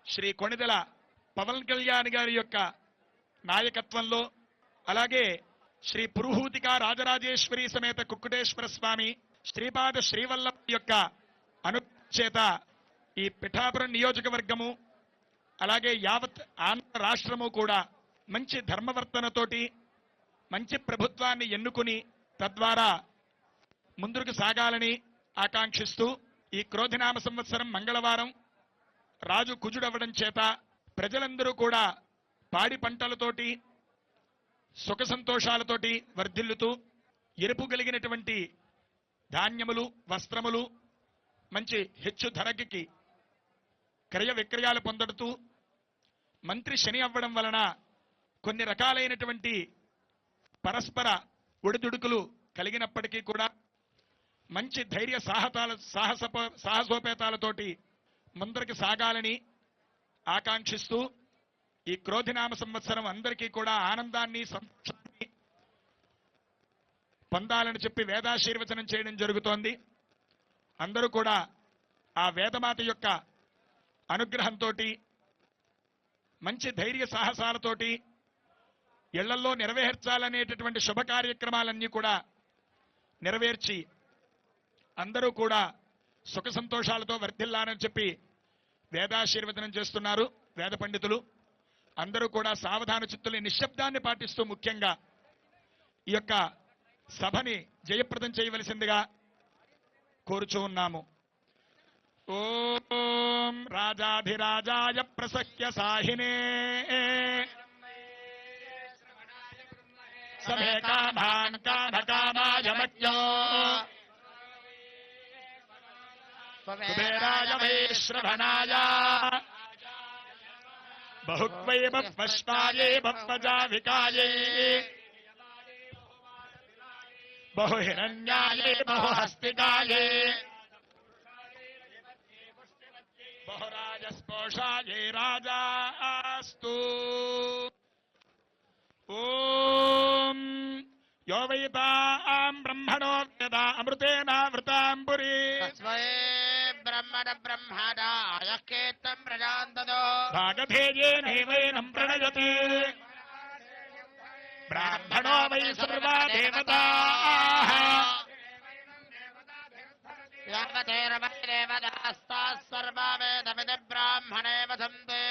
శ్రీ కొణిదెల పవన్ కళ్యాణ్ గారి యొక్క నాయకత్వంలో, అలాగే శ్రీ పురుహూతిక రాజరాజేశ్వరి సమేత కుక్కుటేశ్వర స్వామి శ్రీపాద శ్రీవల్లభ యొక్క అనుచేత ఈ పిఠాపురం నియోజకవర్గము అలాగే యావత్ ఆంధ్ర రాష్ట్రము కూడా మంచి ధర్మవర్తనతోటి మంచి ప్రభుత్వాన్ని ఎన్నుకుని తద్వారా ముందుకు సాగాలని ఆకాంక్షిస్తూ ఈ క్రోధినామ సంవత్సరం మంగళవారం రాజు కుజుడవ్వడం చేత ప్రజలందరూ కూడా పాడి పంటలతోటి సుఖ సంతోషాలతోటి వర్ధిల్లుతూ ఎరుపు కలిగినటువంటి ధాన్యములు వస్త్రములు మంచి హెచ్చు ధరకి క్రయ విక్రయాలు పొందడుతూ మంత్రి శని అవ్వడం వలన కొన్ని రకాలైనటువంటి పరస్పర ఒడిదుడుకులు కలిగినప్పటికీ కూడా మంచి ధైర్య సాహసోపేతాలతోటి ముందరికి సాగాలని ఆకాంక్షిస్తూ ఈ క్రోధినామ సంవత్సరం అందరికీ కూడా ఆనందాన్ని సంతోషాన్ని పొందాలని చెప్పి వేదాశీర్వచనం చేయడం జరుగుతోంది. అందరూ కూడా ఆ వేదమాత యొక్క అనుగ్రహంతో మంచి ధైర్య సాహసాలతోటి ఇళ్లల్లో నెరవేర్చాలనేటటువంటి శుభ కార్యక్రమాలన్నీ కూడా నెరవేర్చి అందరూ కూడా సుఖ సంతోషాలతో వర్ధిల్లాలని చెప్పి వేదాశీర్వచనం చేస్తున్నారు వేద పండితులు. అందరూ కూడా సావధాన చిత్తుల్ని నిశ్శబ్దాన్ని పాటిస్తూ ముఖ్యంగా ఈ యొక్క సభని జయప్రదం చేయవలసిందిగా కోరుచూ ఉన్నాము. ఓం రాజాధిరాజాయ ప్రసహ్య సాహినే సమే కామాన్ కామకామాయ మజ్ఞో కుబేరాయ వైశ్రవణాయ బహుక్వై బహ్వశ్వాయే బహ్వజావికాయే బహుహిరణ్యాయే బహుహస్తికాయే బహురాజస్పోషాయే రాజాస్తు. ఓం యో వైతాం బ్రహ్మణో వేద అమృతేనావృతాం పురీ బ్రహ్మణ బ్రహ్మణాయ కేతం ప్రజాంతదో భాగధేయేనైవైనం ప్రణయతే బ్రాహ్మణో వై సర్వా దేవతాః దేవతాస్తాః సర్వా వేదవిద బ్రాహ్మణే వదంతే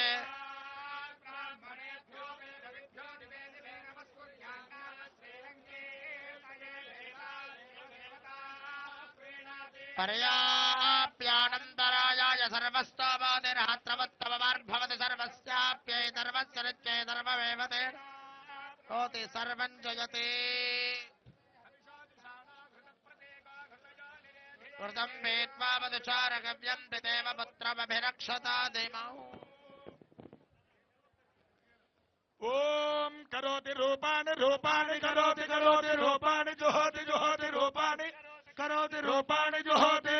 పర్యాప్యానంతరాయాయ సర్వస్తవాదిరాత్రవత్తమవార్భవతి సర్వస్యాప్యై సర్వస్య నిత్యై సర్వమేవతే కోతి సర్వం జయతే. కృతం వేత్వా మధుచారగవ్యం పితేవ పుత్రమభిరక్షతా దిమౌ. ఓం కరోతి రూపాని రూపాని కరోతి కరోతి రూపాని జుహోతి జుహోతి రూపాని కరోతి రూపాని జుహోతి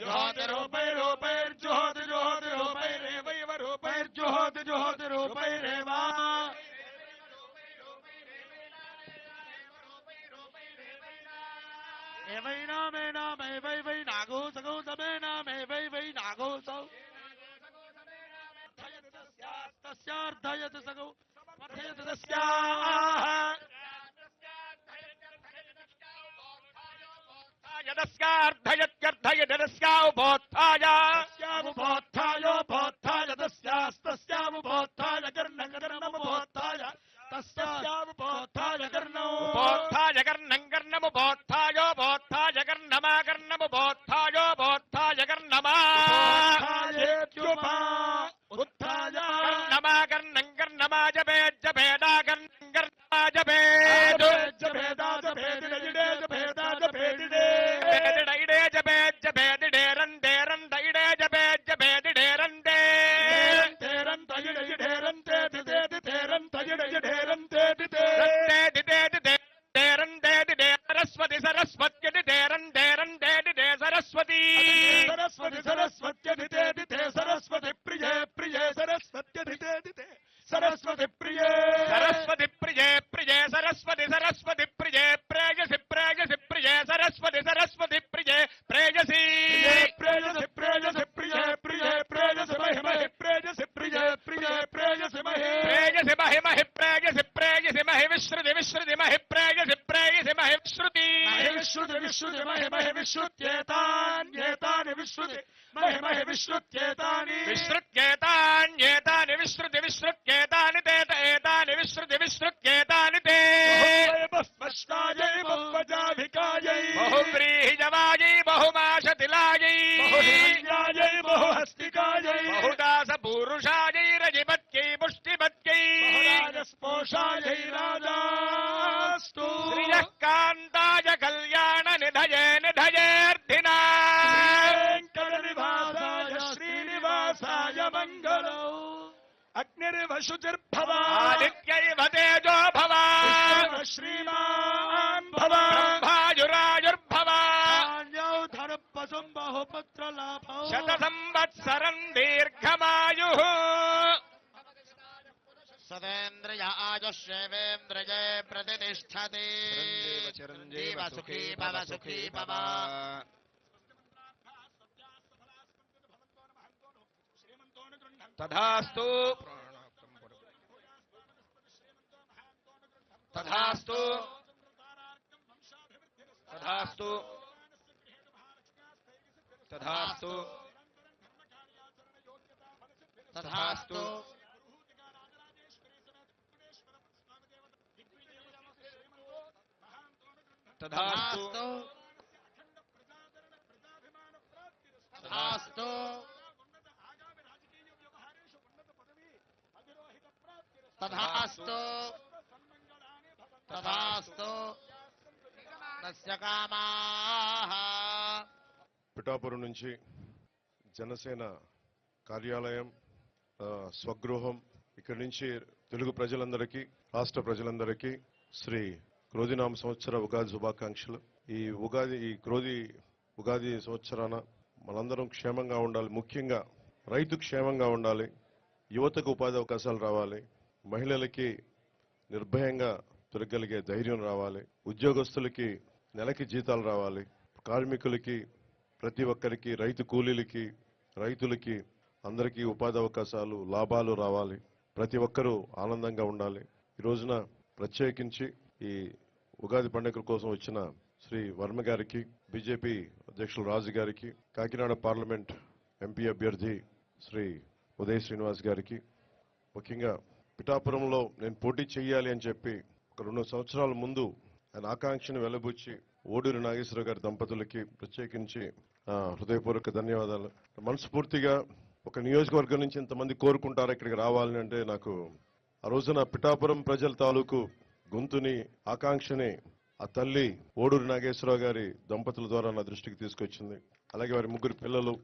జుహోతి రూపైర్జుహోతి జుహోతి రూపైరేవైవ రూపైర్జుహోతి జుహోతి రూపైరేవా ఏవైనామేనామైవై నాగో సగౌ సమేనామైవై నాగో సౌ తస్యార్థయత్ సగౌ వర్ధయత్ తస్యాః యదస్యార్థయత్యర్థయదస్యావుబోద్ధాయ తస్యాస్తస్యావుబోద్ధాయ గర్ణగర్ణముబోద్ధాయ తస్యావుబోద్ధాయ గర్ణోబోద్ధాయ గర్ణం గర్ణముబోద్ధాయో బోద్ధాయ గర్ణమాగర్ణముబోద్ధాయో బోద్ధాయ గర్ణమా ఉత్థాయ గర్ణమాగర్ణం గర్ణమాజభేజ్జభేదాగర్ణం గర్ణమాజభేజ్జభేదాజభేదిడే మహి విశ్రుత్యేతాని విశ్రుత్యేతాన్యేతాని విశ్రుతి విశ్రుత్యేతాని తేత ఏతాని విశ్రుతి విశ్రుత్యేతాని తే బహుస్పష్టాయై బహువజాభికాయై బహువ్రీహిజవాయై బహుమాశతిలాయై బహుహిరణ్యాయై బహుహస్తికాయై బహుదాస పూరుషాయై రజిపత్యై పుష్టిపత్యై బహురాజస్పోషాయై రాజాస్తు శ్రియః కాంతాయ కళ్యాణ నిధయే నిధయేర్ధినా వెంకటనివాసాయ శ్రీనివాసాయ మంగళం అగ్నిర్వశుచిర్భవ ఆదిత్యైవ తేజో భవ శ్రీమాన్ భవ బ్రహ్మాయురాయుర్భవ ధనపసం బహుపుత్రలాభం శత సంవత్సరం దీర్ఘమాయుః సదేంద్రియ ఆయుష్యేవేంద్రియే ప్రతిష్టతి జీవ సుఖీ భవ సుఖీ భవ తథాస్తు తథాస్తు తథాస్తు తథాస్తు తథాస్తు తథాస్తు తథాస్తు తథాస్తు తథాస్తు తస్య కామాః. పిఠాపురం నుంచి జనసేన కార్యాలయం, స్వగృహం, ఇక్కడి నుంచి తెలుగు ప్రజలందరికీ, రాష్ట్ర ప్రజలందరికీ శ్రీ క్రోధినామ సంవత్సర ఉగాది శుభాకాంక్షలు. ఈ క్రోధి ఉగాది సంవత్సరాన మనందరం క్షేమంగా ఉండాలి. ముఖ్యంగా రైతు క్షేమంగా ఉండాలి. యువతకు ఉపాధి అవకాశాలు రావాలి. మహిళలకి నిర్భయంగా తిరగలిగే ధైర్యం రావాలి. ఉద్యోగస్తులకి నెలకి జీతాలు రావాలి. కార్మికులకి, ప్రతి ఒక్కరికి, రైతు కూలీలకి, రైతులకి అందరికీ ఉపాధి అవకాశాలు, లాభాలు రావాలి. ప్రతి ఒక్కరూ ఆనందంగా ఉండాలి. ఈ రోజున ప్రత్యేకించి ఈ ఉగాది పండుగ కోసం వచ్చిన శ్రీ వర్మ గారికి, బీజేపీ అధ్యక్షులు రాజు గారికి, కాకినాడ పార్లమెంట్ ఎంపీ అభ్యర్థి శ్రీ ఉదయ్ శ్రీనివాస్ గారికి, ముఖ్యంగా పిఠాపురంలో నేను పోటీ చేయాలి అని చెప్పి ఒక 2 సంవత్సరాల ముందు ఆయన ఆకాంక్షను వెలబుచ్చి ఓడూరి నాగేశ్వరరావు గారి దంపతులకి ప్రత్యేకించి హృదయపూర్వక ధన్యవాదాలు. మనస్ఫూర్తిగా ఒక నియోజకవర్గం నుంచి ఇంతమంది కోరుకుంటారు ఇక్కడికి రావాలని అంటే, నాకు ఆ రోజున పిఠాపురం ప్రజల తాలూకు గొంతుని, ఆకాంక్షని ఆ తల్లి ఓడూరి నాగేశ్వరరావు గారి దంపతుల ద్వారా నా దృష్టికి తీసుకొచ్చింది. అలాగే వారి 3 పిల్లలు,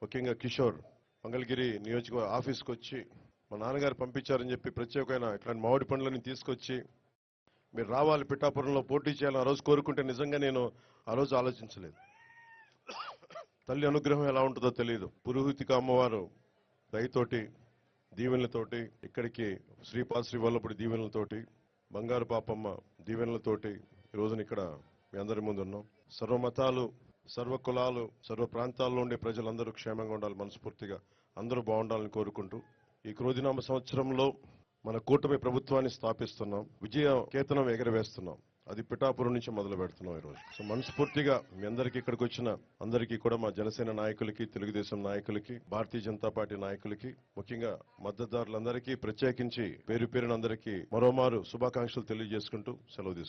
ముఖ్యంగా కిషోర్ మంగళగిరి నియోజకవర్గ ఆఫీస్కి వచ్చి మా నాన్నగారు పంపించారని చెప్పి ప్రత్యేకమైన ఇట్లాంటి మామిడి పండ్లని తీసుకొచ్చి మీరు రావాలి, పిఠాపురంలో పోటీ చేయాలని ఆ రోజు కోరుకుంటే నిజంగా నేను ఆ రోజు ఆలోచించలేదు. తల్లి అనుగ్రహం ఎలా ఉంటుందో తెలియదు. పురోహితిక అమ్మవారు దయతోటి, దీవెనలతోటి, ఇక్కడికి శ్రీపాద శ్రీ వల్లపుడి దీవెనలతోటి, బంగారు పాపమ్మ దీవెనలతోటి ఈ రోజున ఇక్కడ మీ అందరి ముందు ఉన్నాం. సర్వ మతాలు, సర్వ కులాలు, సర్వ ప్రాంతాల్లో ఉండే ప్రజలందరూ క్షేమంగా ఉండాలి. మనస్ఫూర్తిగా అందరూ బాగుండాలని కోరుకుంటూ ఈ క్రోధినామ సంవత్సరంలో మన కూటమి ప్రభుత్వాన్ని స్థాపిస్తున్నాం. విజయ కేతనం ఎగరవేస్తున్నాం. అది పిఠాపురం నుంచి మొదలు పెడుతున్నాం ఈరోజు. సో మనస్ఫూర్తిగా మీ అందరికీ ఇక్కడికి వచ్చిన అందరికీ కూడా, మా జనసేన నాయకులకి, తెలుగుదేశం నాయకులకి, భారతీయ జనతా పార్టీ నాయకులకి, ముఖ్యంగా మద్దతుదారులందరికీ ప్రత్యేకించి పేరు పేరున అందరికీ మరోమారు శుభాకాంక్షలు తెలియజేసుకుంటూ సెలవు తీసుకుంటాం.